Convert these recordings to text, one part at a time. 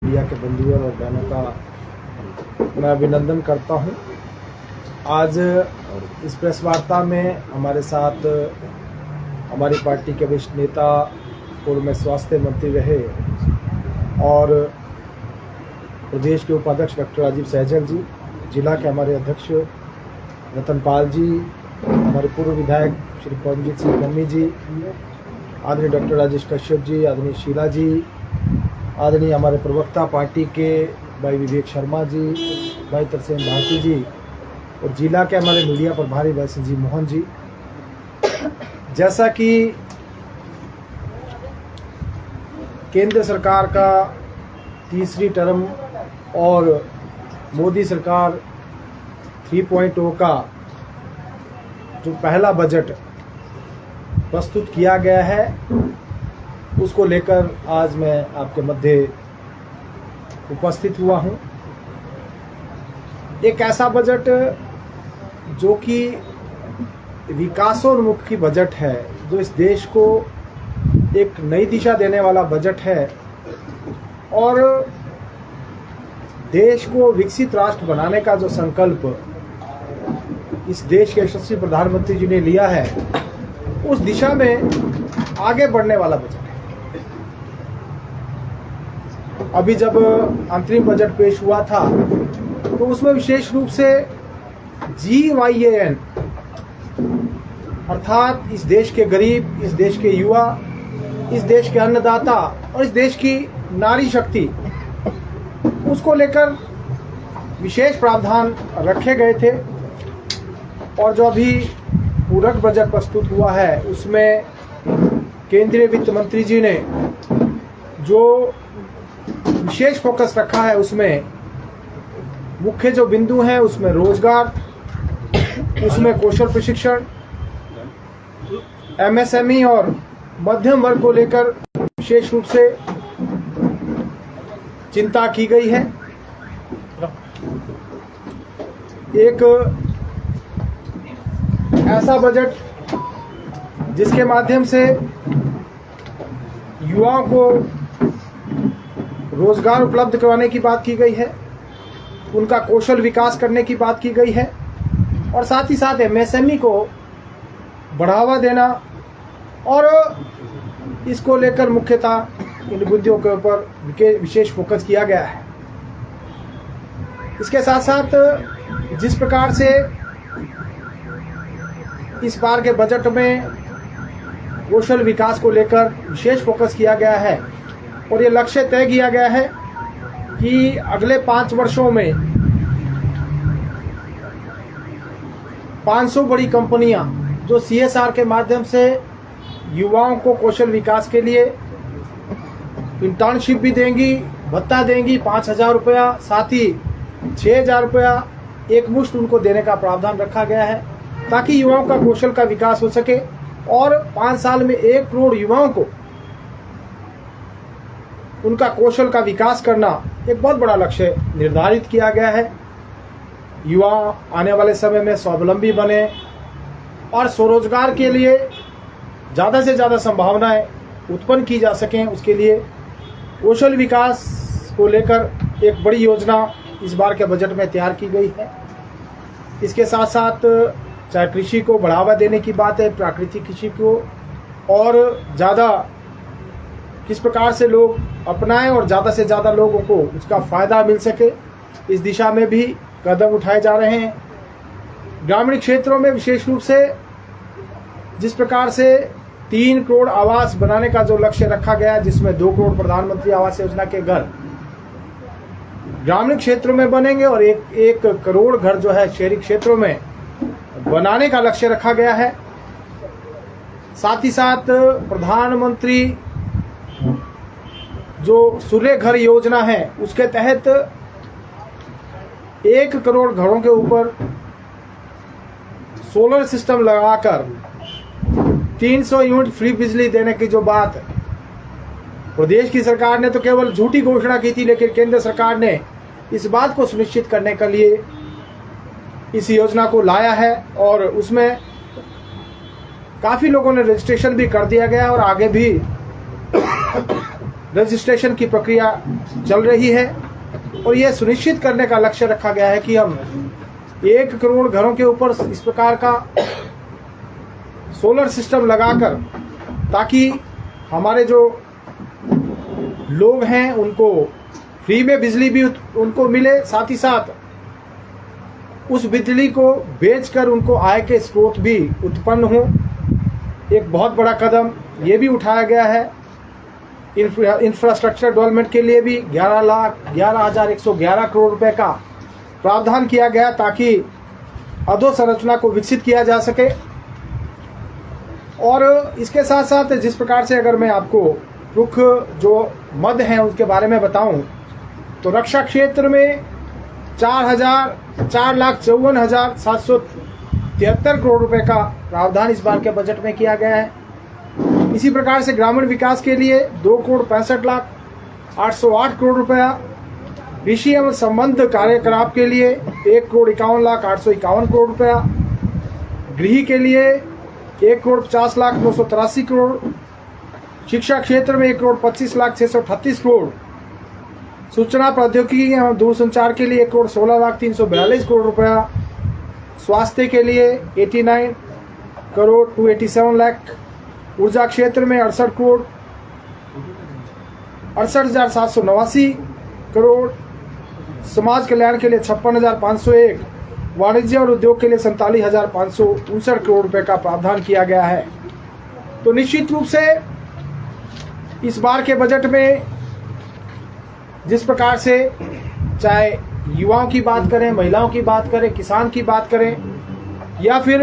Media के बंधुओं और बहनों का मैं अभिनंदन करता हूं। आज इस प्रेस वार्ता में हमारे साथ हमारी पार्टी के वरिष्ठ नेता, पूर्व में स्वास्थ्य मंत्री रहे और प्रदेश के उपाध्यक्ष डॉक्टर राजीव सहजल जी, जिला के हमारे अध्यक्ष रतनपाल जी, हमारे पूर्व विधायक श्री परमजीत सिंह मम्मी जी, आदरणीय डॉक्टर राजेश कश्यप जी, आदरणीय शीला जी, आदरणीय हमारे प्रवक्ता पार्टी के भाई विवेक शर्मा जी, भाई तरसेम भारती जी और जिला के हमारे मीडिया प्रभारी भाई संजीव मोहन जी। जैसा कि केंद्र सरकार का तीसरी टर्म और मोदी सरकार 3.0 का जो पहला बजट प्रस्तुत किया गया है, उसको लेकर आज मैं आपके मध्य उपस्थित हुआ हूं। एक ऐसा बजट जो कि विकासोन्मुखी बजट है, जो इस देश को एक नई दिशा देने वाला बजट है और देश को विकसित राष्ट्र बनाने का जो संकल्प इस देश के यशस्वी प्रधानमंत्री जी ने लिया है, उस दिशा में आगे बढ़ने वाला बजट है। अभी जब अंतरिम बजट पेश हुआ था तो उसमें विशेष रूप से GYAN अर्थात इस देश के गरीब, इस देश के युवा, इस देश के अन्नदाता और इस देश की नारी शक्ति, उसको लेकर विशेष प्रावधान रखे गए थे। और जो अभी पूरक बजट प्रस्तुत हुआ है, उसमें केंद्रीय वित्त मंत्री जी ने जो विशेष फोकस रखा है, उसमें मुख्य जो बिंदु हैं, उसमें रोजगार, उसमें कौशल प्रशिक्षण, MSME और मध्यम वर्ग को लेकर विशेष रूप से चिंता की गई है। एक ऐसा बजट जिसके माध्यम से युवाओं को रोजगार उपलब्ध करवाने की बात की गई है, उनका कौशल विकास करने की बात की गई है और साथ ही साथ MSME को बढ़ावा देना और इसको लेकर मुख्यतः इन मुद्दों के ऊपर विशेष फोकस किया गया है। इसके साथ साथ जिस प्रकार से इस बार के बजट में कौशल विकास को लेकर विशेष फोकस किया गया है और ये लक्ष्य तय किया गया है कि अगले 5 वर्षों में 500 बड़ी कंपनियां जो CSR के माध्यम से युवाओं को कौशल विकास के लिए इंटर्नशिप भी देंगी, भत्ता देंगी 5,000 रुपया, साथ ही 6,000 रुपया एक मुश्त उनको देने का प्रावधान रखा गया है, ताकि युवाओं का कौशल का विकास हो सके और 5 साल में 1 करोड़ युवाओं को उनका कौशल का विकास करना एक बहुत बड़ा लक्ष्य निर्धारित किया गया है। युवा आने वाले समय में स्वावलंबी बने और स्वरोजगार के लिए ज़्यादा से ज़्यादा संभावनाएं उत्पन्न की जा सकें, उसके लिए कौशल विकास को लेकर एक बड़ी योजना इस बार के बजट में तैयार की गई है। इसके साथ साथ चाहे कृषि को बढ़ावा देने की बात है, प्राकृतिक कृषि को और ज़्यादा किस प्रकार से लोग अपनाएं और ज़्यादा से ज़्यादा लोगों को उसका फ़ायदा मिल सके, इस दिशा में भी कदम उठाए जा रहे हैं। ग्रामीण क्षेत्रों में विशेष रूप से जिस प्रकार से 3 करोड़ आवास बनाने का जो लक्ष्य रखा गया, जिसमें 2 करोड़ प्रधानमंत्री आवास योजना के घर ग्रामीण क्षेत्रों में बनेंगे और 1 करोड़ घर जो है शहरी क्षेत्रों में बनाने का लक्ष्य रखा गया है। साथ ही साथ प्रधानमंत्री जो सूर्य घर योजना है, उसके तहत 1 करोड़ घरों के ऊपर सोलर सिस्टम लगाकर 300 यूनिट फ्री बिजली देने की जो बात प्रदेश की सरकार ने तो केवल झूठी घोषणा की थी, लेकिन केंद्र सरकार ने इस बात को सुनिश्चित करने के लिए इस योजना को लाया है और उसमें काफ़ी लोगों ने रजिस्ट्रेशन भी कर दिया गया और आगे भी रजिस्ट्रेशन की प्रक्रिया चल रही है और यह सुनिश्चित करने का लक्ष्य रखा गया है कि हम 1 करोड़ घरों के ऊपर इस प्रकार का सोलर सिस्टम लगाकर, ताकि हमारे जो लोग हैं उनको फ्री में बिजली भी उनको मिले, साथ ही साथ उस बिजली को बेचकर उनको आय के स्रोत भी उत्पन्न हो। एक बहुत बड़ा कदम ये भी उठाया गया है। इंफ्रास्ट्रक्चर डेवलपमेंट के लिए भी 11,11,111 करोड़ रुपए का प्रावधान किया गया, ताकि अधोसंरचना को विकसित किया जा सके। और इसके साथ साथ जिस प्रकार से अगर मैं आपको प्रमुख जो मद हैं उसके बारे में बताऊं, तो रक्षा क्षेत्र में 4,54,773 करोड़ रुपए का प्रावधान इस बार के बजट में किया गया है। इसी प्रकार से ग्रामीण विकास के लिए 2,65,808 करोड़ रुपया, कृषि एवं संबंध कार्यकलाप के लिए 1,51,851 करोड़ रुपया, गृह के लिए 1,50,983 करोड़, शिक्षा क्षेत्र में 1,25,638 करोड़, सूचना प्रौद्योगिकी एवं दूरसंचार के लिए 1,16,342 करोड़ रुपया, स्वास्थ्य के लिए 89 करोड़ 287 लाख, ऊर्जा क्षेत्र में 68 करोड़ 68,789 करोड़, समाज कल्याण के लिए 56,501, वाणिज्य और उद्योग के लिए 47,559 करोड़ रुपए का प्रावधान किया गया है। तो निश्चित रूप से इस बार के बजट में जिस प्रकार से चाहे युवाओं की बात करें, महिलाओं की बात करें, किसान की बात करें, या फिर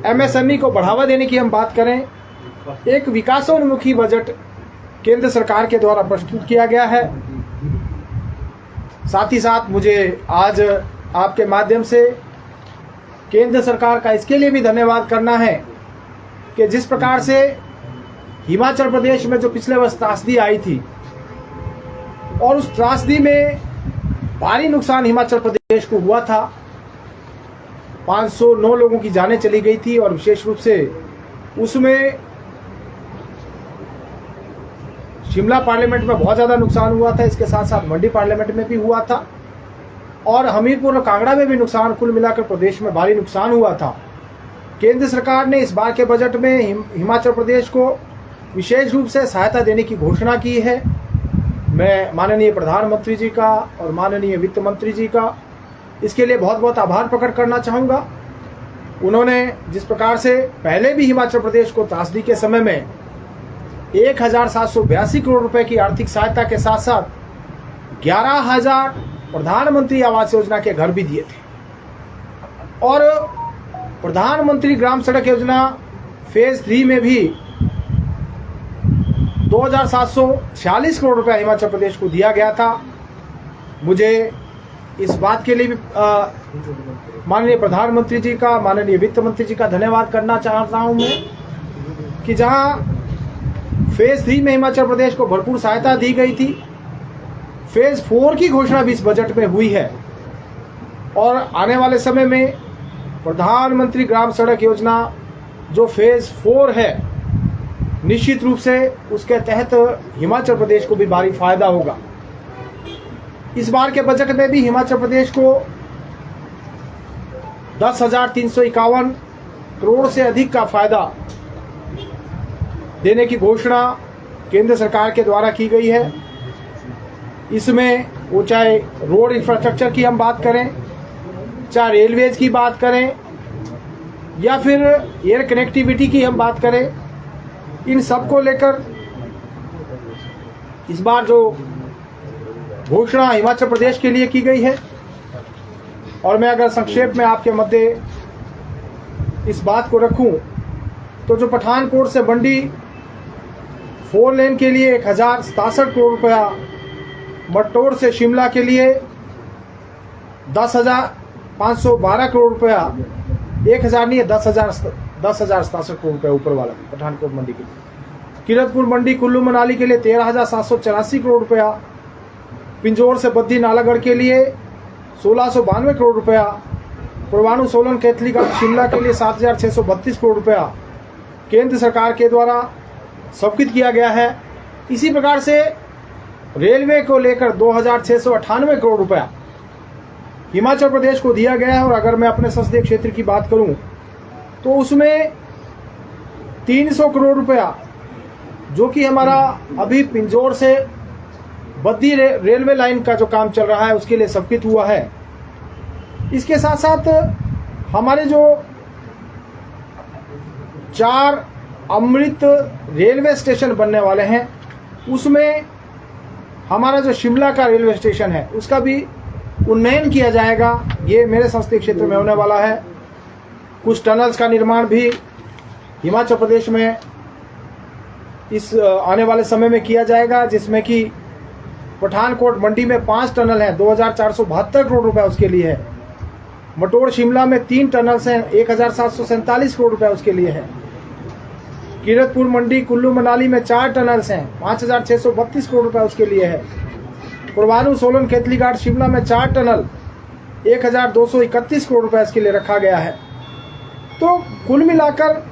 एमएसएमई को बढ़ावा देने की हम बात करें, एक विकासोन्मुखी बजट केंद्र सरकार के द्वारा प्रस्तुत किया गया है। साथ ही साथ मुझे आज आपके माध्यम से केंद्र सरकार का इसके लिए भी धन्यवाद करना है कि जिस प्रकार से हिमाचल प्रदेश में जो पिछले वर्ष त्रासदी आई थी और उस त्रासदी में भारी नुकसान हिमाचल प्रदेश को हुआ था, 509 लोगों की जानें चली गई थी और विशेष रूप से उसमें शिमला पार्लियामेंट में बहुत ज़्यादा नुकसान हुआ था। इसके साथ साथ मंडी पार्लियामेंट में भी हुआ था और हमीरपुर और कांगड़ा में भी नुकसान, कुल मिलाकर प्रदेश में भारी नुकसान हुआ था। केंद्र सरकार ने इस बार के बजट में हिमाचल प्रदेश को विशेष रूप से सहायता देने की घोषणा की है। मैं माननीय प्रधानमंत्री जी का और माननीय वित्त मंत्री जी का इसके लिए बहुत बहुत आभार प्रकट करना चाहूँगा। उन्होंने जिस प्रकार से पहले भी हिमाचल प्रदेश को त्रासदी के समय में 1,782 करोड़ रुपए की आर्थिक सहायता के साथ साथ 11,000 प्रधानमंत्री आवास योजना के घर भी दिए थे और प्रधानमंत्री ग्राम सड़क योजना फेज 3 में भी 2,746 करोड़ रुपया हिमाचल प्रदेश को दिया गया था। मुझे इस बात के लिए भी माननीय प्रधानमंत्री जी का, माननीय वित्त मंत्री जी का धन्यवाद करना चाहता हूं मैं कि जहां फेज 3 में हिमाचल प्रदेश को भरपूर सहायता दी गई थी, फेज 4 की घोषणा भी इस बजट में हुई है और आने वाले समय में प्रधानमंत्री ग्राम सड़क योजना जो फेज 4 है, निश्चित रूप से उसके तहत हिमाचल प्रदेश को भी भारी फायदा होगा। इस बार के बजट में भी हिमाचल प्रदेश को 10,351 करोड़ से अधिक का फायदा देने की घोषणा केंद्र सरकार के द्वारा की गई है। इसमें वो चाहे रोड इंफ्रास्ट्रक्चर की हम बात करें, चाहे रेलवेज की बात करें या फिर एयर कनेक्टिविटी की हम बात करें, इन सब को लेकर इस बार जो घोषणा हिमाचल प्रदेश के लिए की गई है। और मैं अगर संक्षेप में आपके मध्य इस बात को रखूं तो जो पठानकोट से मंडी 4 लेन के लिए 1,067 करोड़ रुपया, मटोर से शिमला के लिए 10,512 करोड़ रुपया, 1,000 नहीं है 10,067 करोड़ रुपया ऊपर वाला पठानकोट मंडी के लिए, किरतपुर मंडी कुल्लू मनाली के लिए 13,784 करोड़ रुपया, पिंजौर से बद्दी नालागढ़ के लिए 1,692 करोड़ रुपया, परवाणु सोलन कैथली का शिमला के लिए 7,632 करोड़ रुपया केंद्र सरकार के द्वारा स्वीकृत किया गया है। इसी प्रकार से रेलवे को लेकर 2698 करोड़ रुपया हिमाचल प्रदेश को दिया गया है। और अगर मैं अपने संसदीय क्षेत्र की बात करूं तो उसमें 300 करोड़ रुपया जो कि हमारा अभी पिंजौर से बद्दी रेलवे लाइन का जो काम चल रहा है उसके लिए स्वीकृत हुआ है। इसके साथ साथ हमारे जो 4 अमृत रेलवे स्टेशन बनने वाले हैं उसमें हमारा जो शिमला का रेलवे स्टेशन है उसका भी उन्नयन किया जाएगा। ये मेरे संसदीय क्षेत्र में होने वाला है। कुछ टनल्स का निर्माण भी हिमाचल प्रदेश में इस आने वाले समय में किया जाएगा, जिसमें कि पठानकोट मंडी में 5 टनल हैं, 2472 करोड़ रुपए उसके लिए है। मटोड़ शिमला में 3 टनल्स हैं, 1747 करोड़ रुपए उसके लिए है। कीरतपुर मंडी कुल्लू मनाली में 4 टनल्स हैं, 5632 करोड़ रुपए उसके लिए है। पुरवानू सोलन खेतलीघाट शिमला में 4 टनल, 1231 करोड़ रुपए इसके लिए रखा गया है। तो कुल मिलाकर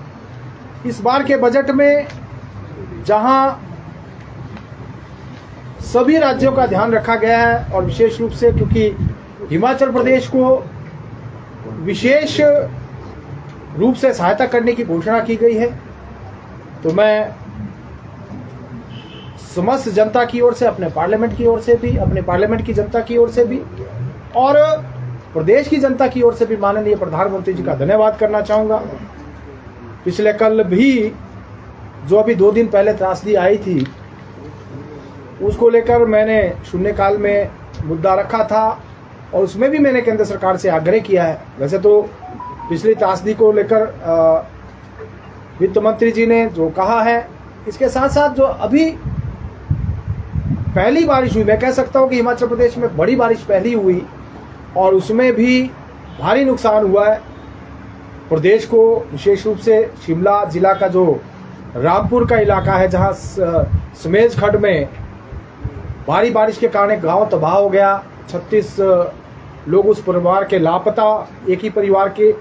इस बार के बजट में जहां सभी राज्यों का ध्यान रखा गया है और विशेष रूप से क्योंकि हिमाचल प्रदेश को विशेष रूप से सहायता करने की घोषणा की गई है, तो मैं समस्त जनता की ओर से, अपने पार्लियामेंट की ओर से भी, अपने पार्लियामेंट की जनता की ओर से भी और प्रदेश की जनता की ओर से भी माननीय प्रधानमंत्री जी का धन्यवाद करना चाहूँगा। पिछले कल भी जो अभी 2 दिन पहले त्रासदी आई थी उसको लेकर मैंने शून्यकाल में मुद्दा रखा था और उसमें भी मैंने केंद्र सरकार से आग्रह किया है। वैसे तो पिछली त्रासदी को लेकर वित्त मंत्री जी ने जो कहा है, इसके साथ साथ जो अभी पहली बारिश हुई, मैं कह सकता हूं कि हिमाचल प्रदेश में बड़ी बारिश पहली हुई और उसमें भी भारी नुकसान हुआ है। प्रदेश को विशेष रूप से शिमला जिला का जो रामपुर का इलाका है, जहां समेज खड्ड में भारी बारिश के कारण गांव तबाह हो गया। 36 लोग उस परिवार के लापता, एक ही परिवार के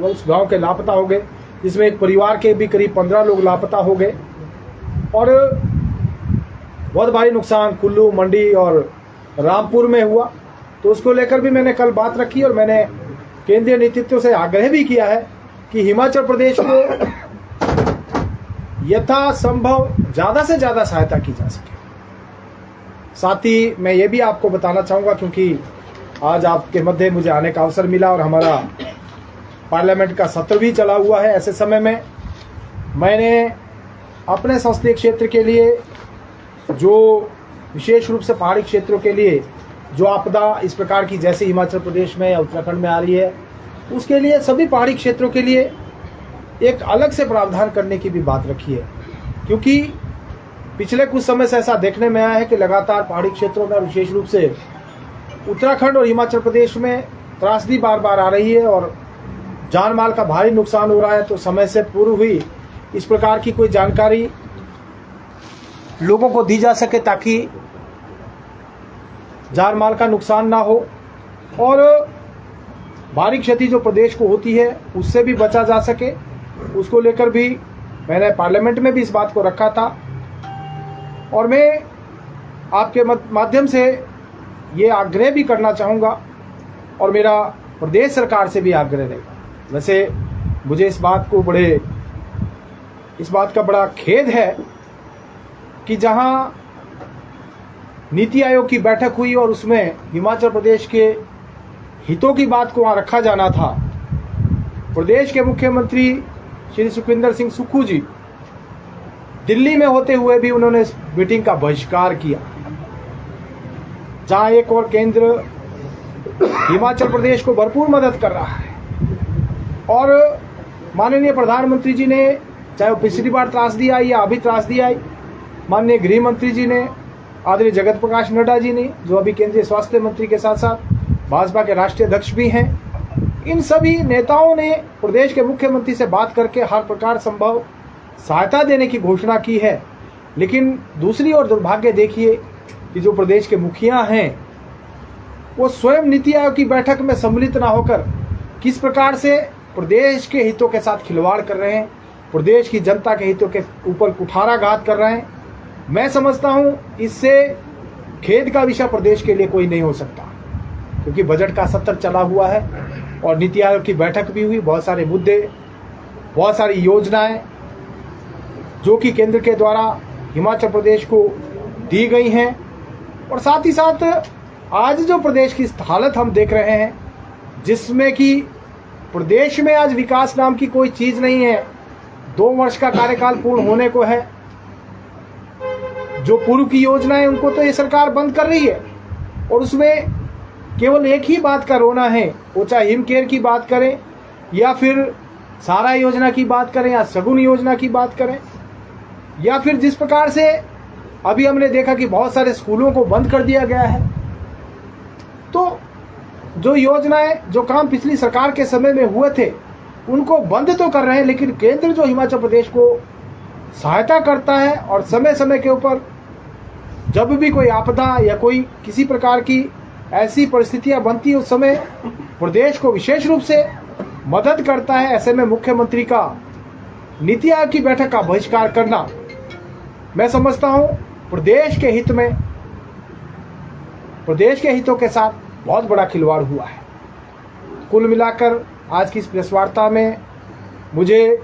उस गांव के लापता हो गए, जिसमें एक परिवार के भी करीब 15 लोग लापता हो गए और बहुत भारी नुकसान कुल्लू, मंडी और रामपुर में हुआ। तो उसको लेकर भी मैंने कल बात रखी और मैंने केंद्रीय नेतृत्व से आग्रह भी किया है कि हिमाचल प्रदेश को यथासंभव ज़्यादा से ज़्यादा सहायता की जा सके। साथ ही मैं ये भी आपको बताना चाहूँगा, क्योंकि आज आपके मध्य मुझे आने का अवसर मिला और हमारा पार्लियामेंट का सत्र भी चला हुआ है, ऐसे समय में मैंने अपने संसदीय क्षेत्र के लिए, जो विशेष रूप से पहाड़ी क्षेत्रों के लिए जो आपदा इस प्रकार की जैसे हिमाचल प्रदेश में या उत्तराखंड में आ रही है, उसके लिए सभी पहाड़ी क्षेत्रों के लिए एक अलग से प्रावधान करने की भी बात रखी है। क्योंकि पिछले कुछ समय से ऐसा देखने में आया है कि लगातार पहाड़ी क्षेत्रों में, विशेष रूप से उत्तराखंड और हिमाचल प्रदेश में त्रासदी बार बार आ रही है और जान माल का भारी नुकसान हो रहा है। तो समय से पूर्व ही इस प्रकार की कोई जानकारी लोगों को दी जा सके ताकि जान माल का नुकसान ना हो और भारी क्षति जो प्रदेश को होती है उससे भी बचा जा सके। उसको लेकर भी मैंने पार्लियामेंट में भी इस बात को रखा था और मैं आपके माध्यम से ये आग्रह भी करना चाहूँगा और मेरा प्रदेश सरकार से भी आग्रह रहेगा। वैसे मुझे इस बात का बड़ा खेद है कि जहां नीति आयोग की बैठक हुई और उसमें हिमाचल प्रदेश के हितों की बात को वहां रखा जाना था, प्रदेश के मुख्यमंत्री श्री सुखविंदर सिंह सुक्खू जी दिल्ली में होते हुए भी उन्होंने इस मीटिंग का बहिष्कार किया, जहां एक और केंद्र हिमाचल प्रदेश को भरपूर मदद कर रहा है और माननीय प्रधानमंत्री जी ने, चाहे वो पिछली बार त्रासदी आई या अभी त्रासदी आई, माननीय गृह मंत्री जी ने, आदरणीय जगत प्रकाश नड्डा जी ने, जो अभी केंद्रीय स्वास्थ्य मंत्री के साथ साथ भाजपा के राष्ट्रीय अध्यक्ष भी हैं, इन सभी नेताओं ने प्रदेश के मुख्यमंत्री से बात करके हर प्रकार संभव सहायता देने की घोषणा की है। लेकिन दूसरी ओर दुर्भाग्य देखिए कि जो प्रदेश के मुखिया हैं वो स्वयं नीति आयोग की बैठक में सम्मिलित ना होकर किस प्रकार से प्रदेश के हितों के साथ खिलवाड़ कर रहे हैं, प्रदेश की जनता के हितों के ऊपर कुठाराघात कर रहे हैं। मैं समझता हूं इससे खेद का विषय प्रदेश के लिए कोई नहीं हो सकता, क्योंकि बजट का सत्र चला हुआ है और नीति आयोग की बैठक भी हुई। बहुत सारे मुद्दे, बहुत सारी योजनाएं जो कि केंद्र के द्वारा हिमाचल प्रदेश को दी गई हैं, और साथ ही साथ आज जो प्रदेश की हालत हम देख रहे हैं, जिसमें कि प्रदेश में आज विकास नाम की कोई चीज नहीं है। 2 वर्ष का कार्यकाल पूर्ण होने को है। जो पूर्व की योजनाएं उनको तो ये सरकार बंद कर रही है, और उसमें केवल एक ही बात का रोना है, वो चाहे हिम केयर की बात करें या फिर सारा योजना की बात करें या सगुन योजना की बात करें, या फिर जिस प्रकार से अभी हमने देखा कि बहुत सारे स्कूलों को बंद कर दिया गया है। तो जो योजनाएं, जो काम पिछली सरकार के समय में हुए थे, उनको बंद तो कर रहे हैं, लेकिन केंद्र जो हिमाचल प्रदेश को सहायता करता है और समय समय के ऊपर जब भी कोई आपदा या कोई किसी प्रकार की ऐसी परिस्थितियां बनती है, उस समय प्रदेश को विशेष रूप से मदद करता है। ऐसे में मुख्यमंत्री का नीति आयोग की बैठक का बहिष्कार करना, मैं समझता हूं प्रदेश के हित में, प्रदेश के हितों के साथ बहुत बड़ा खिलवाड़ हुआ है। कुल मिलाकर आज की इस प्रेस वार्ता में मुझे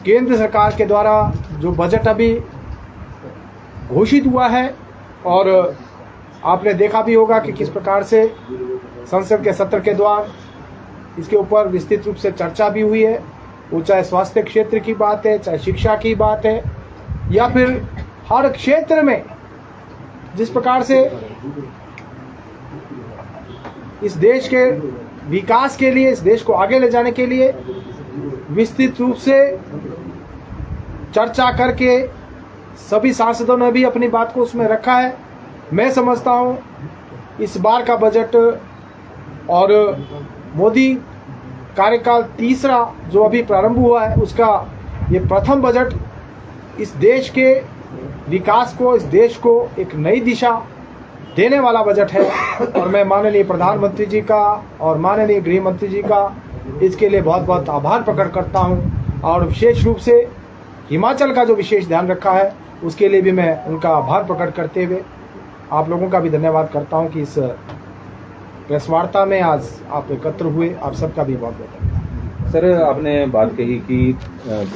केंद्र सरकार के द्वारा जो बजट अभी घोषित हुआ है, और आपने देखा भी होगा कि किस प्रकार से संसद के सत्र के द्वारा इसके ऊपर विस्तृत रूप से चर्चा भी हुई है। वो चाहे स्वास्थ्य क्षेत्र की बात है, चाहे शिक्षा की बात है, या फिर हर क्षेत्र में जिस प्रकार से इस देश के विकास के लिए, इस देश को आगे ले जाने के लिए विस्तृत रूप से चर्चा करके सभी सांसदों ने भी अपनी बात को उसमें रखा है। मैं समझता हूं इस बार का बजट और मोदी कार्यकाल तीसरा जो अभी प्रारंभ हुआ है, उसका ये प्रथम बजट इस देश के विकास को, इस देश को एक नई दिशा देने वाला बजट है। और मैं माननीय प्रधानमंत्री जी का और माननीय गृह मंत्री जी का इसके लिए बहुत बहुत आभार प्रकट करता हूं, और विशेष रूप से हिमाचल का जो विशेष ध्यान रखा है उसके लिए भी मैं उनका आभार प्रकट करते हुए आप लोगों का भी धन्यवाद करता हूं कि इस प्रेस वार्ता में आज आप एकत्र हुए। आप सबका भी बहुत बहुत धन्यवाद। सर, आपने बात कही कि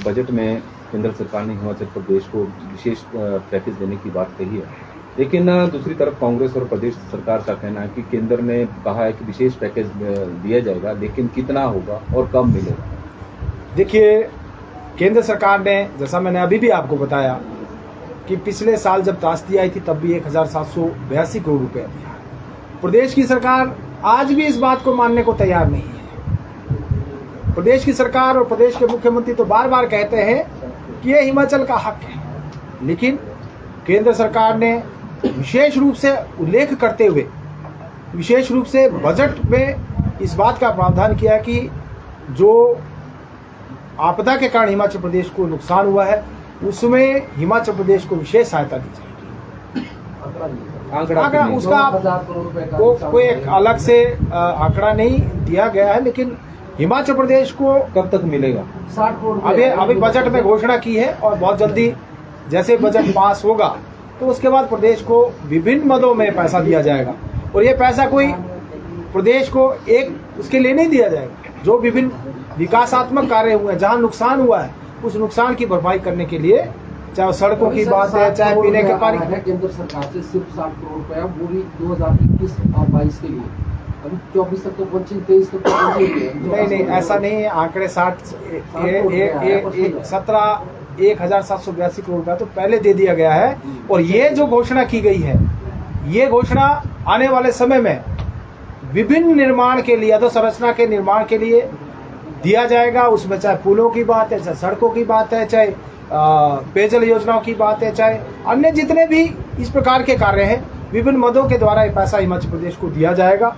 बजट में केंद्र सरकार ने हिमाचल प्रदेश को विशेष पैकेज देने की बात कही है, लेकिन दूसरी तरफ कांग्रेस और प्रदेश सरकार का कहना है कि केंद्र ने कहा है कि विशेष पैकेज दिया जाएगा, लेकिन कितना होगा और कब मिलेगा? देखिए, केंद्र सरकार ने, जैसा मैंने अभी भी आपको बताया कि पिछले साल जब त्रासदी आई थी तब भी 1782 करोड़ रुपए दिया। प्रदेश की सरकार आज भी इस बात को मानने को तैयार नहीं है। प्रदेश की सरकार और प्रदेश के मुख्यमंत्री तो बार बार कहते हैं कि ये हिमाचल का हक है, लेकिन केंद्र सरकार ने विशेष रूप से उल्लेख करते हुए विशेष रूप से बजट में इस बात का प्रावधान किया कि जो आपदा के कारण हिमाचल प्रदेश को नुकसान हुआ है उसमें हिमाचल प्रदेश को विशेष सहायता दी जाएगी। आंकड़ा उसका कोई एक अलग से आंकड़ा नहीं दिया गया है, लेकिन हिमाचल प्रदेश को कब तक मिलेगा? 60 करोड़ अभी बजट में घोषणा की है, और बहुत जल्दी जैसे बजट पास होगा तो उसके बाद प्रदेश को विभिन्न मदों में पैसा दिया जाएगा। और ये पैसा कोई प्रदेश को एक उसके लिए नहीं दिया जाएगा। जो विभिन्न विकासात्मक कार्य हुए हैं, जहां नुकसान हुआ है, उस नुकसान की भरपाई करने के लिए, चाहे सड़कों की बात है, चाहे पीने के पानी। केंद्र सरकार से सिर्फ 60 करोड़ रुपया वो भी 2021 और 22 के लिए, अभी 24 तक तो पहुंचे, 23 तक तो पहुंचे। नहीं, ऐसा नहीं है। आंकड़े 1782 करोड़ रुपया तो पहले दे दिया गया है, और ये जो घोषणा की गई है, ये घोषणा आने वाले समय में विभिन्न निर्माण के लिए, अधोसंरचना के निर्माण के लिए दिया जाएगा। उसमें चाहे पुलों की बात है, चाहे सड़कों की बात है, चाहे पेयजल योजनाओं की बात है, चाहे अन्य जितने भी इस प्रकार के कार्य हैं, विभिन्न मदों के द्वारा ये पैसा हिमाचल प्रदेश को दिया जाएगा।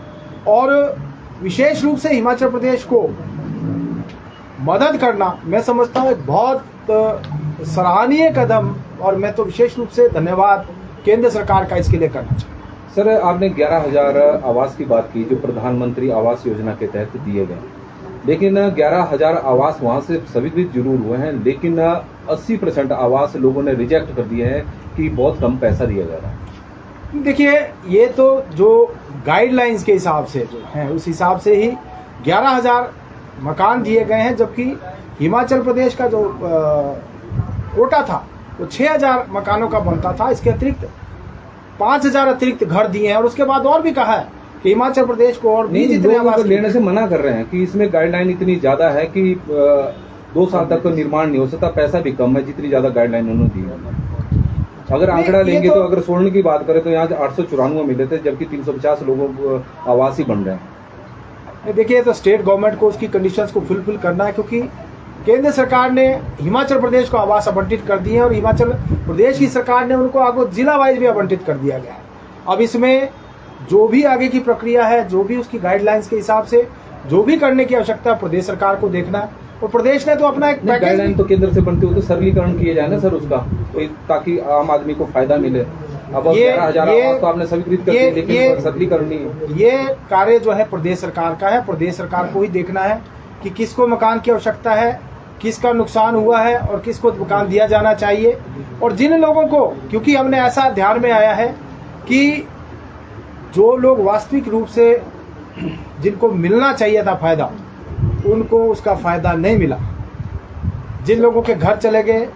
और विशेष रूप से हिमाचल प्रदेश को मदद करना, मैं समझता हूँ एक बहुत सराहनीय कदम, और मैं तो विशेष रूप से धन्यवाद केंद्र सरकार का इसके लिए करना चाहूँगा। सर, आपने 11,000 आवास की बात की जो प्रधानमंत्री आवास योजना के तहत दिए गए, लेकिन 11,000 आवास वहां से सभी भी जरूर हुए हैं, लेकिन 80% आवास लोगों ने रिजेक्ट कर दिए हैं कि बहुत कम पैसा दिया जा रहा है। देखिए, ये तो जो गाइडलाइंस के हिसाब से जो है उस हिसाब से ही 11,000 मकान दिए गए हैं, जबकि हिमाचल प्रदेश का जो कोटा था वो 6,000 मकानों का बनता था। इसके अतिरिक्त 5,000 अतिरिक्त घर दिए हैं, और उसके बाद और भी कहा है कि हिमाचल प्रदेश को और भी जितने लोगों को आवास लेने से मना कर रहे हैं कि इसमें गाइडलाइन इतनी ज्यादा है कि 2 साल तक तो निर्माण नहीं हो सकता, पैसा भी कम है, जितनी ज्यादा गाइडलाइन उन्होंने दी है। अगर आंकड़ा लेंगे तो अगर स्वर्ण की बात करें तो यहाँ 894 मिले थे, जबकि 350 लोगों को आवास ही बन रहे हैं। देखिए, तो स्टेट गवर्नमेंट को उसकी कंडीशंस को फुलफिल करना है, क्योंकि केंद्र सरकार ने हिमाचल प्रदेश को आवास आवंटित कर दिए हैं और हिमाचल प्रदेश की सरकार ने उनको आगे जिला वाइज भी आवंटित कर दिया गया है। अब इसमें जो भी आगे की प्रक्रिया है, जो भी उसकी गाइडलाइंस के हिसाब से जो भी करने की आवश्यकता है, प्रदेश सरकार को देखना है। और प्रदेश ने तो अपना एक गाइडलाइन तो केंद्र से बनती हो तो सरलीकरण किए जाए ना सर उसका, तो ताकि आम आदमी को फायदा मिले। अब 11,000 आवास तो आपने स्वीकृत कर दिए, लेकिन सरलीकरण नहीं है। ये कार्य जो है प्रदेश सरकार का है। प्रदेश सरकार को ही देखना है कि किसको मकान की आवश्यकता है, किसका नुकसान हुआ है और किसको मकान दिया जाना चाहिए। और जिन लोगों को, क्योंकि हमने ऐसा ध्यान में आया है कि जो लोग वास्तविक रूप से जिनको मिलना चाहिए था फायदा, उनको उसका फायदा नहीं मिला। जिन लोगों के घर चले गए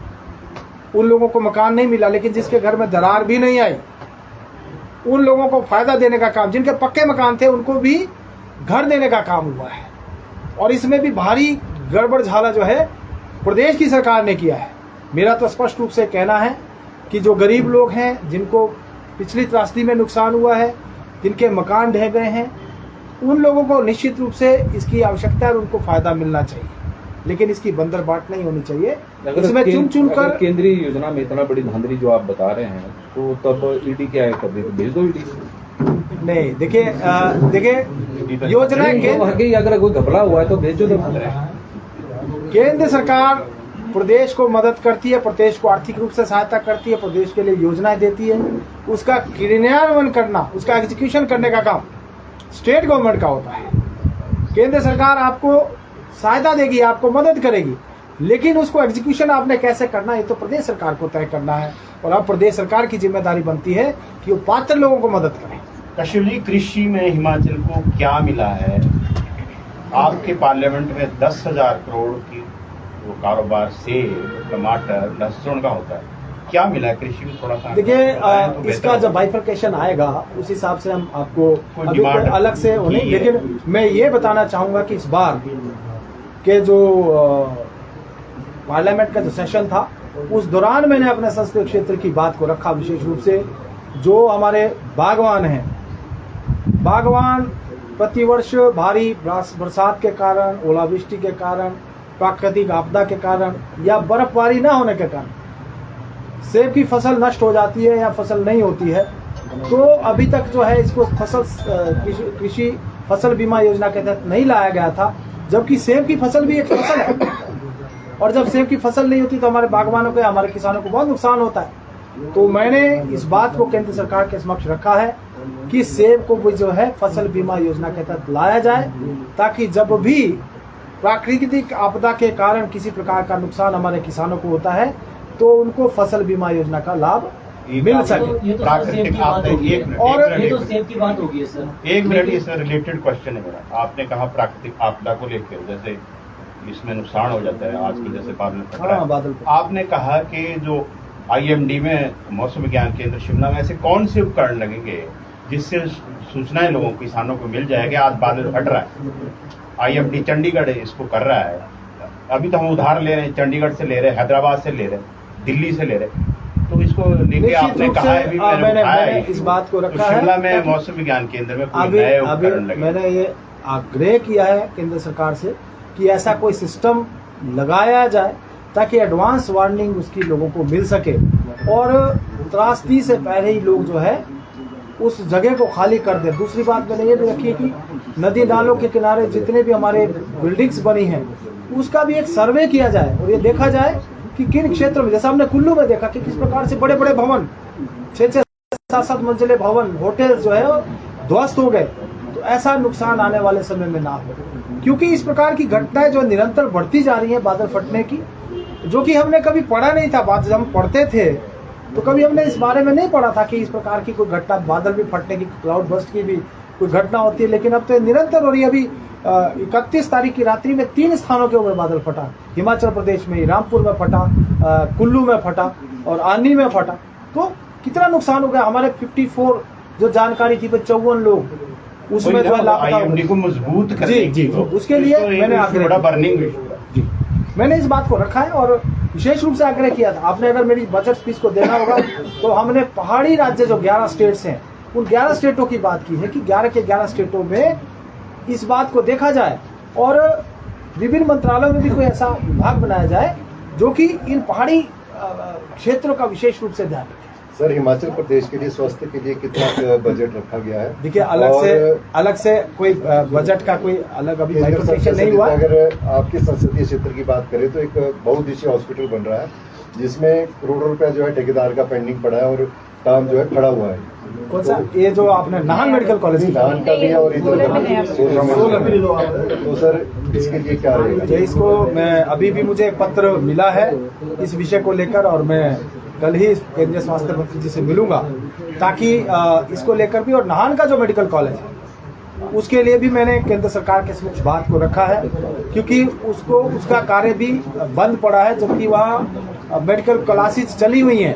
उन लोगों को मकान नहीं मिला, लेकिन जिसके घर में दरार भी नहीं आई उन लोगों को फायदा देने का काम, जिनके पक्के मकान थे उनको भी घर देने का काम हुआ है। और इसमें भी भारी गड़बड़ झाला जो है प्रदेश की सरकार ने किया है। मेरा तो स्पष्ट रूप से कहना है कि जो गरीब लोग हैं, जिनको पिछली त्रासदी में नुकसान हुआ है, जिनके मकान ढह गए हैं, उन लोगों को निश्चित रूप से इसकी आवश्यकता है और उनको फायदा मिलना चाहिए, लेकिन इसकी बंदरबाट नहीं होनी चाहिए। इसमें चुन कर केंद्रीय योजना में इतना बड़ी धांधली जो आप बता रहे हैं, तो तब ईडी क्या है कर दी, तो भेज दो ईडी। नहीं, देखिए योजना अगर कोई घपला हुआ है तो भेजो। तो केंद्र सरकार प्रदेश को मदद करती है, प्रदेश को आर्थिक रूप से सहायता करती है, प्रदेश के लिए योजनाएं देती है। उसका क्रियान्वयन करना, उसका एग्जीक्यूशन करने का काम स्टेट गवर्नमेंट का होता है। केंद्र सरकार आपको सहायता देगी, आपको मदद करेगी, लेकिन उसको एग्जीक्यूशन आपने कैसे करना है ये तो प्रदेश सरकार को तय करना है। और अब प्रदेश सरकार की जिम्मेदारी बनती है कि वो पात्र लोगों को मदद करें। कश्यप जी, कृषि में हिमाचल को क्या मिला है? आपके पार्लियामेंट में 10,000 करोड़ की वो कारोबार सेब, टमाटर, लहसुन का होता है, क्या मिला है कृषि में? थोड़ा सा देखिए, तो इसका जब बाइफरकेशन आएगा उस हिसाब से हम आपको अभी डिमांड तो अलग से नहीं, लेकिन मैं ये बताना चाहूंगा कि इस बार के जो पार्लियामेंट का जो सेशन था उस दौरान मैंने अपने संसदीय क्षेत्र की बात को रखा, विशेष रूप से जो हमारे बागवान हैं। बागवान प्रतिवर्ष भारी बरसात के कारण, ओलावृष्टि के कारण, प्राकृतिक आपदा के कारण या बर्फबारी न होने के कारण सेब की फसल नष्ट हो जाती है या फसल नहीं होती है। तो अभी तक जो है इसको कृषि फसल बीमा योजना के तहत नहीं लाया गया था, जबकि सेब की फसल भी एक फसल है। और जब सेब की फसल नहीं होती तो हमारे बागवानों को, हमारे किसानों को बहुत नुकसान होता है। तो मैंने इस बात को केंद्र सरकार के समक्ष रखा है कि सेब को भी जो है फसल बीमा योजना के तहत लाया जाए, ताकि जब भी प्राकृतिक आपदा के कारण किसी प्रकार का नुकसान हमारे किसानों को होता है तो उनको फसल बीमा योजना का लाभ मिल सके। प्राकृतिक आपदा, ये तो सेब की बात होगी सर। एक मिनट, इससे रिलेटेड क्वेश्चन है मेरा। आपने कहा प्राकृतिक आपदा को लेकर जैसे इसमें नुकसान हो जाता है, आज की जैसे बादल फट रहा है। बादल आपने कहा कि जो IMD में मौसम विज्ञान केंद्र शिमला में ऐसे कौन से उपकरण लगेंगे जिससे सूचनाएं लोगों किसानों को मिल जाएगी आज बादल फट रहा है। IMD चंडीगढ़ इसको कर रहा है। अभी तो हम उधार ले रहे हैं, चंडीगढ़ से ले रहे हैं, हैदराबाद से ले रहे हैं, दिल्ली से ले रहे हैं, तो इसको लेके आपने कहा है, मैंने इस बात को रखा है। शिमला में मौसम विज्ञान केंद्र में कोई नए उपकरण लगे। मैंने ये आग्रह किया है केंद्र सरकार से कि ऐसा कोई सिस्टम लगाया जाए ताकि एडवांस वार्निंग उसकी लोगों को मिल सके और त्रासदी से पहले ही लोग जो है उस जगह को खाली कर दे। दूसरी बात मैंने ये भी रखी है कि नदी नालों के किनारे जितने भी हमारे बिल्डिंग्स बनी हैं उसका भी एक सर्वे किया जाए और ये देखा जाए कि किन क्षेत्रों में, जैसा हमने कुल्लू में देखा कि किस प्रकार से बड़े बड़े भवन, 6-6, 7-7 मंजिले भवन, होटल जो है ध्वस्त हो गए। तो ऐसा नुकसान आने वाले समय में ना हो, क्योंकि इस प्रकार की घटनाएं जो निरंतर बढ़ती जा रही हैं बादल फटने की, जो कि हमने कभी पढ़ा नहीं था। बात जब हम पढ़ते थे तो कभी हमने इस बारे में नहीं पढ़ा था कि इस प्रकार की कोई घटना, बादल भी फटने की, क्लाउड बर्स्ट की भी कोई घटना होती है। लेकिन अब तो निरंतर हो रही है। अभी 31 तारीख की रात्रि में 3 स्थानों के ऊपर बादल फटा। हिमाचल प्रदेश में रामपुर में फटा, कुल्लू में फटा और आनी में फटा। तो कितना नुकसान हो गया। हमारे 54 जो जानकारी थी 54 लोग उसमें जो लापता IMD को मजबूत करने जी जी की, उसके लिए मैंने आग्रह बड़ा किया। बर्निंग इशू है। जी मैंने इस बात को रखा है और विशेष रूप से आग्रह किया था। आपने अगर मेरी बजट स्पीच को देखा होगा तो हमने पहाड़ी राज्य जो 11 स्टेट्स हैं उन 11 स्टेटों की बात की है कि 11 के 11 स्टेटों में इस बात को देखा जाए और विभिन्न मंत्रालयों में भी कोई ऐसा विभाग बनाया जाए जो कि इन पहाड़ी क्षेत्रों का विशेष रूप से ध्यान रखे। सर, हिमाचल प्रदेश के लिए स्वास्थ्य के लिए कितना बजट रखा गया है? देखिए अलग से कोई बजट का कोई अलग अभी केंद्र बाइफरकेशन नहीं हुआ। अगर आपके संसदीय क्षेत्र की बात करें तो एक बहुउद्देशीय हॉस्पिटल बन रहा है जिसमें करोड़ों रुपया जो है ठेकेदार का पेंडिंग पड़ा है और काम जो है खड़ा हुआ है। कौन सा? ये जो आपने नाहन मेडिकल कॉलेज की नाहन का भी है और इधर तो सर इसके लिए क्या रहेगा? तो इसको मैं अभी भी मुझे पत्र मिला है इस विषय को लेकर और मैं कल ही केंद्रीय स्वास्थ्य मंत्री जी से मिलूंगा ताकि इसको लेकर भी, और नाहन का जो मेडिकल कॉलेज है उसके लिए भी मैंने केंद्र सरकार के समक्ष बात को रखा है क्योंकि उसका कार्य भी बंद पड़ा है जबकि वहाँ मेडिकल क्लासेस चली हुई हैं।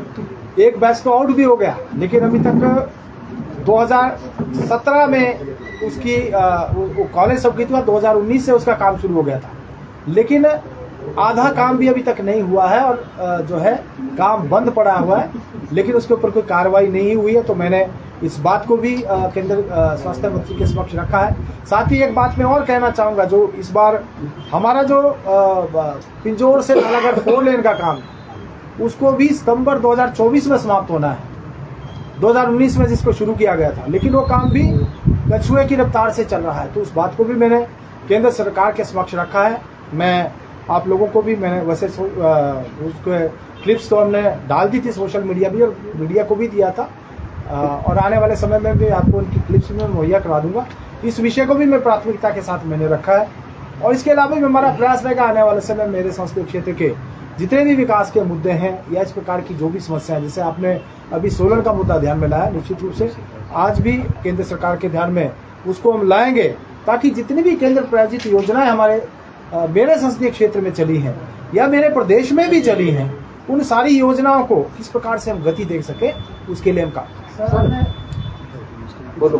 एक बैच तो आउट भी हो गया लेकिन अभी तक 2017 में उसकी कॉलेज सब की थी, 2019 से उसका काम शुरू हो गया था लेकिन आधा काम भी अभी तक नहीं हुआ है और जो है काम बंद पड़ा हुआ है लेकिन उसके ऊपर कोई कार्रवाई नहीं हुई है। तो मैंने इस बात को भी केंद्र स्वास्थ्य मंत्री के समक्ष रखा है। साथ ही एक बात मैं और कहना चाहूँगा, जो इस बार हमारा जो पिंजौर से नालागढ़ 4 लेन का काम उसको भी सितंबर 2024 में समाप्त होना है। 2019 में जिसको शुरू किया गया था लेकिन वो काम भी कछुए की रफ्तार से चल रहा है। तो उस बात को भी मैंने केंद्र सरकार के समक्ष रखा है। मैं आप लोगों को भी, मैंने वैसे उसको क्लिप्स तो हमने डाल दी थी सोशल मीडिया भी और मीडिया को भी दिया था और आने वाले समय में भी आपको उनकी क्लिप्स में मुहैया करा दूंगा। इस विषय को भी मैं प्राथमिकता के साथ मैंने रखा है और इसके अलावा भी हमारा प्रयास रहेगा आने वाले समय मेरे संसदीय क्षेत्र के जितने भी विकास के मुद्दे हैं या इस प्रकार की जो भी समस्याएं, जैसे आपने अभी सोलन का मुद्दा ध्यान में लाया, निश्चित रूप से आज भी केंद्र सरकार के ध्यान में उसको हम लाएंगे ताकि जितनी भी केंद्र प्रायोजित योजनाएं हमारे मेरे संसदीय क्षेत्र में चली हैं या मेरे प्रदेश में भी चली हैं उन सारी योजनाओं को किस प्रकार से हम गति दे सके उसके लिए हम काम। बोलो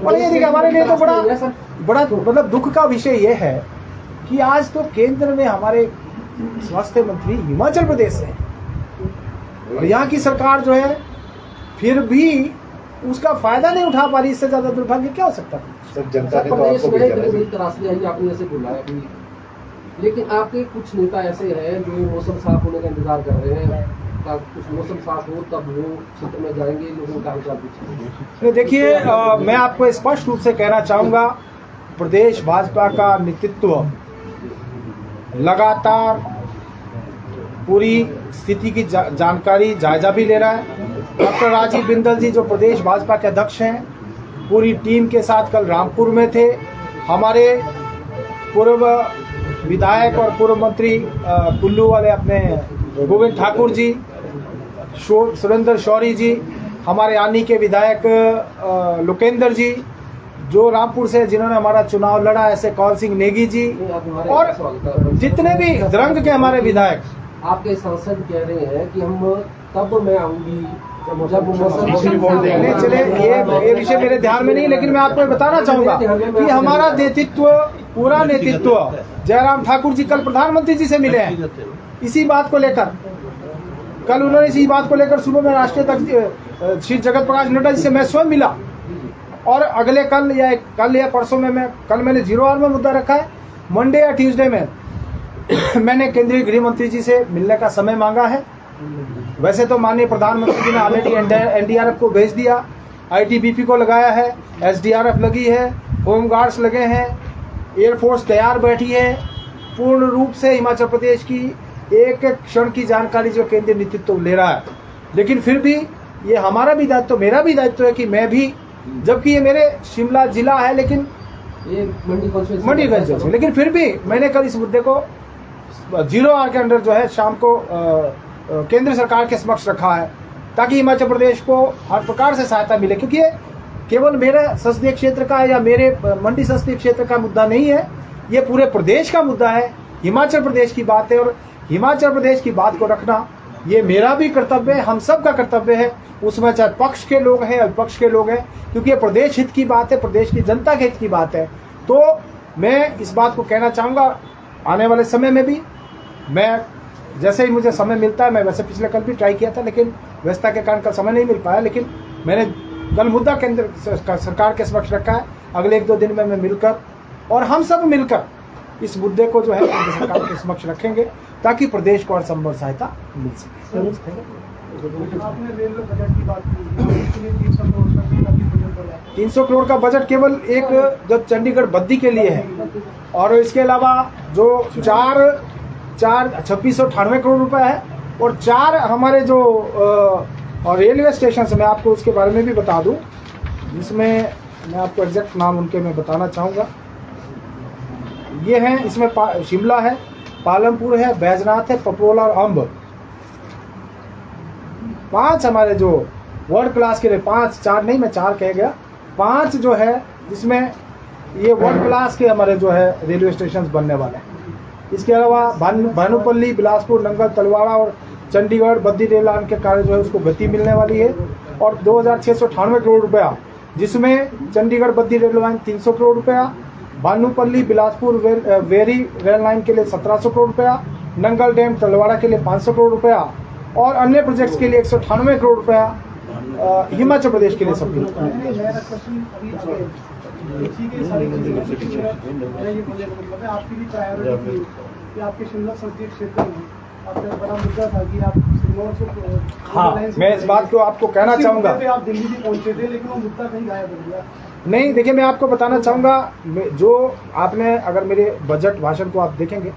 और ये देखिए हमारे लिए तो बड़ा मतलब दुख का विषय ये है कि आज तो केंद्र में हमारे स्वास्थ्य मंत्री हिमाचल प्रदेश से हैं और यहाँ की सरकार जो है फिर भी उसका फायदा नहीं उठा पा रही। इससे ज्यादा दुर्भाग्य क्या हो सकता है? सर, जनता ने तो आपको भेजा आपने ऐसे बुलाया लेकिन आपके कुछ नेता ऐसे हैं जो मौसम साफ होने का इंतजार कर रहे हैं, कुछ मौसम साफ हो तब वो क्षेत्र में जाएंगे, लोगों का हालचाल पूछेंगे। देखिए मैं आपको स्पष्ट रूप से कहना चाहूंगा, प्रदेश भाजपा का नेतृत्व लगातार पूरी स्थिति की जानकारी जायजा भी ले रहा है। डॉक्टर राजीव बिंदल जी जो प्रदेश भाजपा के अध्यक्ष हैं पूरी टीम के साथ कल रामपुर में थे। हमारे पूर्व विधायक और पूर्व मंत्री कुल्लू वाले अपने गोविंद ठाकुर जी, सुरेंद्र शौरी जी, हमारे आनी के विधायक लोकेंद्र जी जो रामपुर से जिन्होंने हमारा चुनाव लड़ा, ऐसे कौल सिंह नेगी जी और जितने भी रंग के हमारे विधायक। आपके सांसद कह रहे हैं कि हम तब मैं आऊंगी जब चले ये विषय मेरे ध्यान में नहीं, लेकिन मैं आपको बताना चाहूंगा कि हमारा नेतृत्व, पूरा नेतृत्व, जयराम ठाकुर जी कल प्रधानमंत्री जी से मिले हैं इसी बात को लेकर। कल उन्होंने इसी बात को लेकर सुबह में राष्ट्रीय अध्यक्ष श्री जगत प्रकाश नड्डा जी से मैं स्वयं मिला और अगले कल या परसों में कल मैंने 0 आवर में मुद्दा रखा है, मंडे या ट्यूसडे में मैंने केंद्रीय गृह मंत्री जी से मिलने का समय मांगा है। वैसे तो माननीय प्रधानमंत्री जी ने ऑलरेडी एनडीआरएफ को भेज दिया, आईटीबीपी को लगाया है, एसडीआरएफ लगी है, होमगार्ड्स लगे हैं, एयरफोर्स तैयार बैठी है। पूर्ण रूप से हिमाचल प्रदेश की एक क्षण की जानकारी जो केंद्रीय नेतृत्व ले रहा है, लेकिन फिर भी ये हमारा भी दायित्व, मेरा भी दायित्व है कि मैं भी, जबकि ये मेरे शिमला जिला है लेकिन ये मंडी कॉन्स्टिट्यूंसी, लेकिन फिर भी मैंने कल इस मुद्दे को 0 आवर के अंडर जो है शाम को केंद्र सरकार के समक्ष रखा है, ताकि हिमाचल प्रदेश को हर प्रकार से सहायता मिले, क्योंकि ये केवल मेरे संसदीय क्षेत्र का या मेरे मंडी संसदीय क्षेत्र का मुद्दा नहीं है, ये पूरे प्रदेश का मुद्दा है। हिमाचल प्रदेश की बात है, और हिमाचल प्रदेश की बात को रखना ये मेरा भी कर्तव्य है, हम सब का कर्तव्य है, उसमें चाहे पक्ष के लोग हैं या विपक्ष के लोग हैं, क्योंकि ये प्रदेश हित की बात है, प्रदेश की जनता के हित की बात है। तो मैं इस बात को कहना चाहूँगा, आने वाले समय में भी मैं जैसे ही मुझे समय मिलता है, मैं वैसे पिछले कल भी ट्राई किया था, लेकिन व्यस्तता के कारण कल समय नहीं मिल पाया, लेकिन मैंने कल मुद्दा केंद्र सरकार के समक्ष रखा है। अगले 1-2 दिन में मैं मिलकर और हम सब मिलकर इस मुद्दे को जो है केंद्र सरकार के समक्ष रखेंगे, ताकि प्रदेश को हर संभव सहायता मिल सके। आपने रेलवे बजट की बात की, 300 करोड़ का बजट केवल एक जो चंडीगढ़ बद्दी के लिए है, और इसके अलावा जो 2698 करोड़ रुपए है, और 4 हमारे जो और रेलवे स्टेशन मैं आपको उसके बारे में भी बता दूं, जिसमें मैं आपको एग्जैक्ट नाम उनके मैं बताना चाहूँगा। ये हैं, इसमें शिमला है, पालमपुर है, बैजनाथ है, पपरोला और अम्ब, 5 हमारे जो वर्ल्ड क्लास के लिए 5, 4 नहीं, मैं 4 कह गया, 5 जो है, जिसमें ये वर्ल्ड क्लास के हमारे जो है रेलवे स्टेशन बनने वाले हैं। इसके अलावा भानुपल्ली, बिलासपुर, नंगल, तलवाड़ा और चंडीगढ़ बद्दी रेल लाइन के कार्य जो है उसको गति मिलने वाली है, और 2698 करोड़ रुपया, जिसमें चंडीगढ़ बद्दी रेल लाइन 300 करोड़ रुपया, Bhanupalli Bilaspur very rail line के लिए 1700 करोड़ रुपया, नंगल डैम तलवाड़ा के लिए 500 करोड़ रुपया, और अन्य प्रोजेक्ट्स के लिए 198 करोड़ रुपया हिमाचल प्रदेश के लिए सब आपकी भी प्रायोरिटी थी कि आपके शिमला संसदीय क्षेत्र में आपका बड़ा मुद्दा था कि आप सिरमौर से हाँ, मैं इस बात को आपको कहना चाहूँगा। आप दिल्ली भी पहुंचे थे, लेकिन वो मुद्दा कहीं गायब हो गया। नहीं, देखिए, मैं आपको बताना चाहूँगा, जो आपने अगर मेरे बजट भाषण को आप देखेंगे,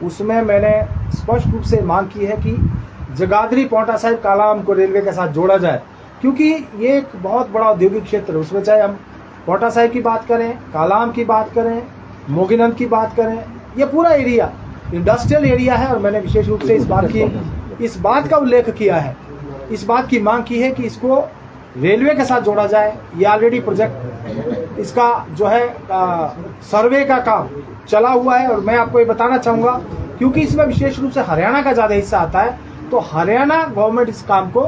उसमें मैंने स्पष्ट रूप से मांग की है कि जगाधरी पांवटा साहिब कालाअंब को रेलवे के साथ जोड़ा जाए, क्योंकि ये एक बहुत बड़ा औद्योगिक क्षेत्र है। उसमें चाहे हम पांवटा साहिब की बात करें, कालाअंब की बात करें, मोगीनंद की बात करें, ये पूरा एरिया इंडस्ट्रियल एरिया है। और मैंने विशेष रूप से इस बात का उल्लेख किया है, इस बात की मांग की है कि इसको रेलवे के साथ जोड़ा जाए। ये ऑलरेडी प्रोजेक्ट, इसका जो है सर्वे का काम चला हुआ है, और मैं आपको ये बताना चाहूँगा, क्योंकि इसमें विशेष रूप से हरियाणा का ज़्यादा हिस्सा आता है, तो हरियाणा गवर्नमेंट इस काम को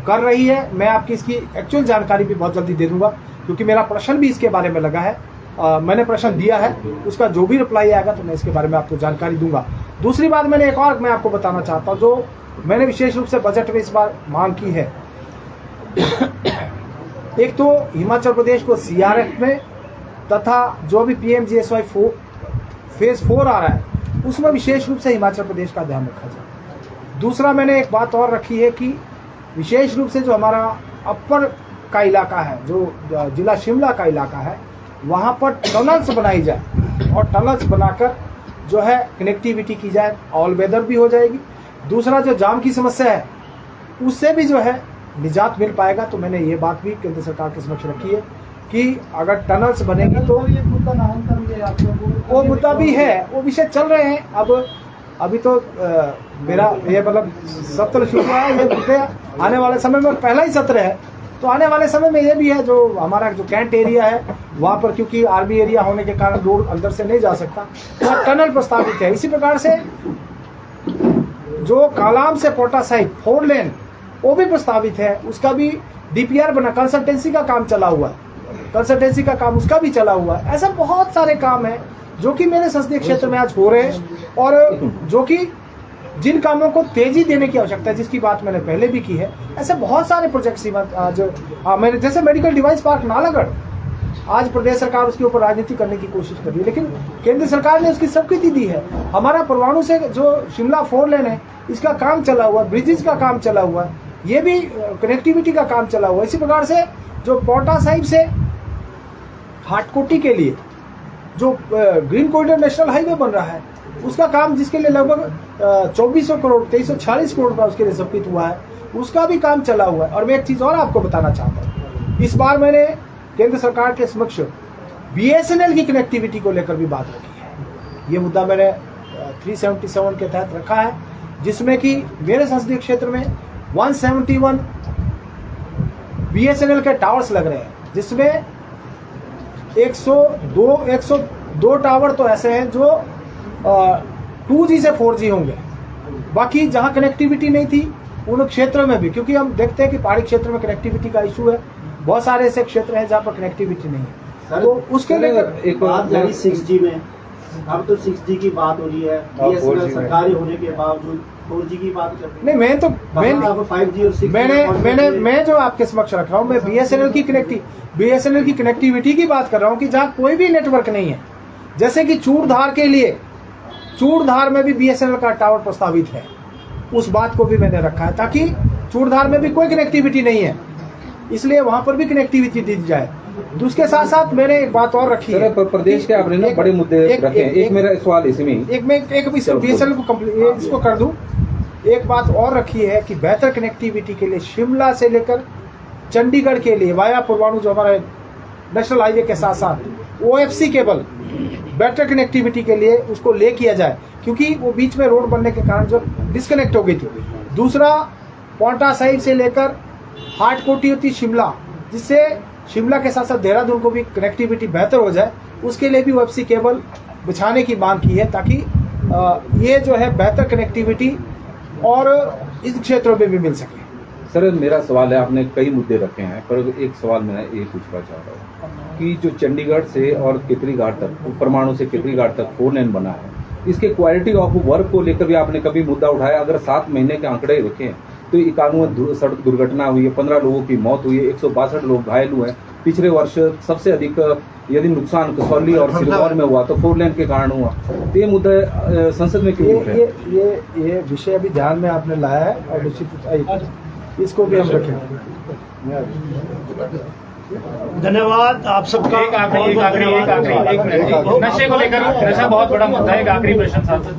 कर रही है। मैं आपकी इसकी एक्चुअल जानकारी भी बहुत जल्दी दे दूंगा, क्योंकि मेरा प्रश्न भी इसके बारे में लगा है। मैंने प्रश्न दिया है, उसका जो भी रिप्लाई आएगा तो मैं इसके बारे में आपको जानकारी दूंगा। दूसरी बात मैंने एक और मैं आपको बताना चाहता हूँ, जो मैंने विशेष रूप से बजट में इस बार मांग की है। एक तो हिमाचल प्रदेश को CRF में, तथा जो भी PMGSY फेज 4 आ रहा है, उसमें विशेष रूप से हिमाचल प्रदेश का ध्यान रखा जाए। दूसरा, मैंने एक बात और रखी है कि विशेष रूप से जो हमारा अपर का इलाका है, जो जिला शिमला का इलाका है, वहाँ पर टनल्स बनाई जाए, और टनल्स बनाकर जो है कनेक्टिविटी की जाए, ऑल वेदर भी हो जाएगी। दूसरा, जो जाम की समस्या है उससे भी जो है निजात मिल पाएगा। तो मैंने ये बात भी केंद्र सरकार के समक्ष रखी है कि अगर टनल्स बनेगी तो ये मुद्दा नामांकन में वो मुद्दा भी है, वो विषय चल रहे हैं। अब अभी तो मेरा ये मतलब सत्र शुरू हुआ है, ये मुद्दे आने वाले समय में पहला ही सत्र है, तो आने वाले समय में ये भी है, जो हमारा जो कैंट एरिया है वहाँ पर, क्योंकि आर्मी एरिया होने के कारण रोड अंदर से नहीं जा सकता, तो टनल प्रस्तावित है। इसी प्रकार से जो कालाअंब से पांवटा साहिब 4 लेन वो भी प्रस्तावित है, उसका भी DPR बना, कंसल्टेंसी का काम चला हुआ है, कंसल्टेंसी का काम उसका भी चला हुआ है। ऐसा बहुत सारे काम है जो कि मेरे संसदीय क्षेत्र में आज हो रहे हैं, और जो कि जिन कामों को तेजी देने की आवश्यकता है, जिसकी बात मैंने पहले भी की है। ऐसे बहुत सारे प्रोजेक्ट्स आज मेरे जैसे मेडिकल डिवाइस पार्क नालागढ़, आज प्रदेश सरकार उसके ऊपर राजनीति करने की कोशिश कर रही है, लेकिन केंद्र सरकार ने उसकी स्वीकृति दी है। हमारा परवाणु से जो शिमला 4 लेन है, इसका काम चला हुआ, ब्रिजेस का काम चला हुआ, ये भी कनेक्टिविटी का काम चला हुआ। इसी प्रकार से जो पांवटा साहिब से हाटकोटी के लिए जो ग्रीन कॉरिडोर नेशनल हाईवे बन रहा है, उसका काम, जिसके लिए लगभग 2400 करोड़ 2340 करोड़ का उसके लिए स्वीकृत हुआ है, उसका भी काम चला हुआ है। और मैं एक चीज और आपको बताना चाहता हूँ, इस बार मैंने केंद्र सरकार के समक्ष BSNL की कनेक्टिविटी को लेकर भी बात रखी है। ये मुद्दा मैंने 377 के तहत रखा है, जिसमें कि मेरे संसदीय क्षेत्र में 171 BSNL के टावर्स लग रहे हैं, जिसमें 102 टावर तो ऐसे हैं जो 2G से 4G होंगे। बाकी जहां कनेक्टिविटी नहीं थी उन क्षेत्रों में भी, क्योंकि हम देखते हैं कि पहाड़ी क्षेत्र में कनेक्टिविटी का इशू है, बहुत सारे ऐसे क्षेत्र हैं जहां पर कनेक्टिविटी नहीं है, तो उसके लेकर एक बात जारी 6G में, अब तो 6G की बात हो रही है, BSNL सरकारी होने के बावजूद 4G की बात कर रहे हैं। नहीं, मैं तो 5G और 6G मैं जो आपके समक्ष रख रहा हूँ, मैं BSNL की कनेक्टिविटी की बात कर रहा हूँ कि जहाँ कोई भी नेटवर्क नहीं है। जैसे कि चूड़धार में भी BSNL का टावर प्रस्तावित है, उस बात को भी मैंने रखा है, ताकि चूड़धार में भी कोई कनेक्टिविटी नहीं है, इसलिए वहां पर भी कनेक्टिविटी दी जाए। तो उसके साथ साथ मैंने एक बात और रखी है, प्रदेश के आपने ना बड़े मुद्दे रखे हैं। एक मेरा सवाल इसमें BSNL को इसको कर दूं। एक बात और रखी है कि बेहतर कनेक्टिविटी के लिए शिमला से लेकर चंडीगढ़ के लिए वाया पुरवाणु, जो हमारा नेशनल हाईवे के साथ साथ OFC केबल बेटर कनेक्टिविटी के लिए उसको ले किया जाए, क्योंकि वो बीच में रोड बनने के कारण जो डिस्कनेक्ट हो गई थी। दूसरा, पोंटा साहिब से लेकर हाटकोटी होती शिमला, जिससे शिमला के साथ साथ देहरादून को भी कनेक्टिविटी बेहतर हो जाए, उसके लिए भी OFC केबल बिछाने की मांग की है, ताकि ये जो है बेहतर कनेक्टिविटी और इस क्षेत्रों में भी मिल सके। सर, मेरा सवाल है, आपने कई मुद्दे रखे हैं, पर एक सवाल मैं ये पूछना चाह रहा हूँ कि जो चंडीगढ़ से और केतरी घाट तक, परमाणु से केतरी घाट तक 4 लेन बना है, इसके क्वालिटी ऑफ वर्क को लेकर भी आपने कभी मुद्दा उठाया? अगर 7 महीने के आंकड़े रखें तो 91 सड़क दुर्घटना हुई है, 15 लोगों की मौत हुई है, 162 लोग घायल हुए हैं। पिछले वर्ष सबसे अधिक यदि नुकसान कसौली और सिरमौर में हुआ तो 4 लेन के कारण हुआ। तो ये मुद्दा संसद में क्यों उठ रहे हैं? ये विषय अभी ध्यान में आपने लाया है, और निश्चित इसको भी हम रखेंगे। धन्यवाद आप सबका। एक आखिरी नशे को लेकर नशा बहुत बड़ा मुद्दा है। एक आखिरी प्रश्न सांसद